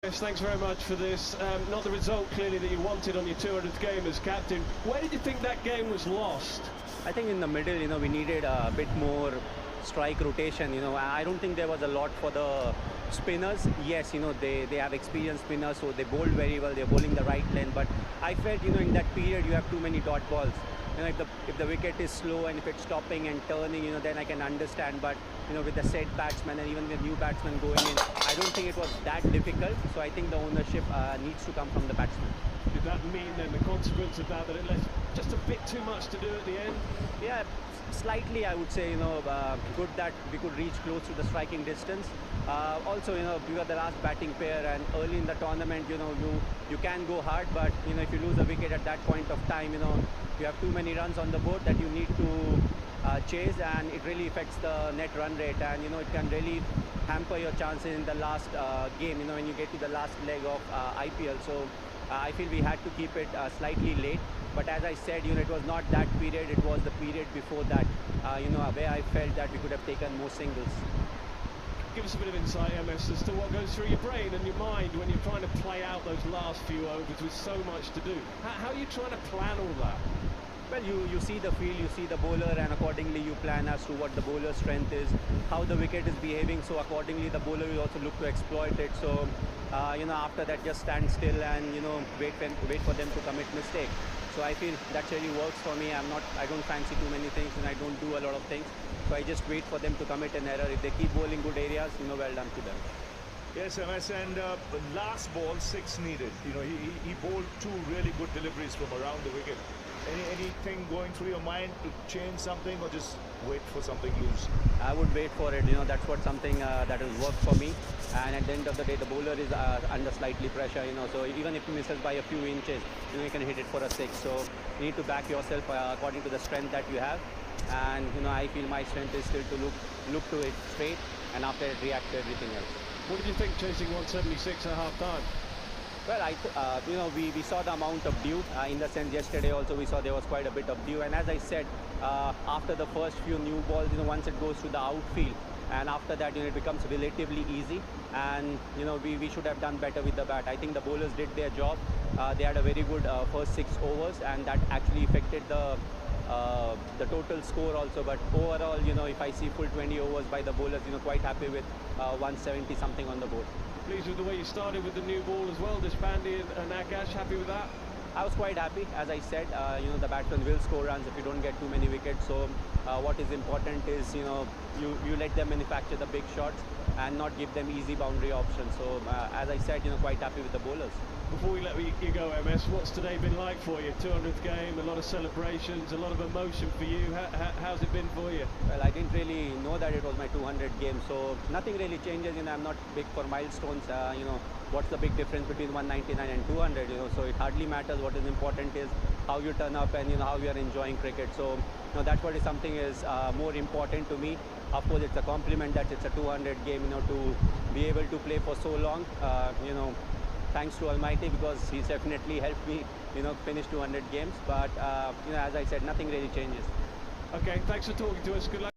Yes, thanks very much for this. Not the result, clearly, that you wanted on your 200th game as captain. Where did you think that game was lost? I think in the middle, we needed a bit more strike rotation. I don't think there was a lot for the spinners. Yes, they have experienced spinners, so they bowled very well. They're bowling the right length. But I felt, in that period, you have too many dot balls. If the wicket is slow and if it's stopping and turning, then I can understand. But with the set batsman and even with new batsmen going in, I don't think it was that difficult. So I think the ownership needs to come from the batsman. Did that mean then the consequence of that it left just a bit too much to do at the end? Yeah, slightly I would say, good that we could reach close to the striking distance. Also, we were the last batting pair, and early in the tournament, you can go hard, but if you lose a wicket at that point of time, you have too many runs on the board that you need to chase, and it really affects the net run rate, and it can really hamper your chances in the last game, when you get to the last leg of IPL. So I feel we had to keep it slightly late. But as I said, it was not that period, it was the period before that, where I felt that we could have taken more singles. Give us a bit of insight, MS, as to what goes through your brain and your mind when you're trying to play out those last few overs with so much to do. How are you trying to plan all that? Well, you see the field, you see the bowler, and accordingly you plan as to what the bowler's strength is, how the wicket is behaving, so accordingly the bowler will also look to exploit it. So, after that, just stand still and, wait for them to commit mistake. So I feel that really works for me. I don't fancy too many things, and I don't do a lot of things. So I just wait for them to commit an error. If they keep bowling good areas, well done to them. Yes, MS, and last ball, 6 needed. He bowled 2 really good deliveries from around the wicket. Anything going through your mind to change something, or just wait for something loose? I would wait for it. That's what something that will work for me. And at the end of the day, the bowler is under slightly pressure. So even if he misses by a few inches, you can hit it for a 6. So you need to back yourself according to the strength that you have. And I feel my strength is still to look to it straight, and after it react to everything else. What did you think chasing 176 at half time? Well, we saw the amount of dew. In the sense, yesterday also we saw there was quite a bit of dew. And as I said, after the first few new balls, once it goes to the outfield, and after that, it becomes relatively easy. And we should have done better with the bat. I think the bowlers did their job. They had a very good first 6 overs, and that actually affected the total score also. But overall, if I see full 20 overs by the bowlers, quite happy with 170 something on the board. Pleased with the way you started with the new ball as well, Deshpande and Akash, happy with that? I was quite happy. As I said, the batsman will score runs if you don't get too many wickets. So what is important is, you let them manufacture the big shots and not give them easy boundary options. So as I said, quite happy with the bowlers. Before we let you go, MS, what's today been like for you? 200th game, a lot of celebrations, a lot of emotion for you. How's it been for you? Well, I didn't really know that it was my 200th game, so nothing really changes. I'm not big for milestones. What's the big difference between 199 and 200? So it hardly matters. What is important is how you turn up and how you are enjoying cricket. So that's what is something is more important to me. Of course, it's a compliment that it's a 200 game. To be able to play for so long. Thanks to Almighty, because he's definitely helped me, finish 200 games. But, as I said, nothing really changes. Okay, thanks for talking to us. Good luck.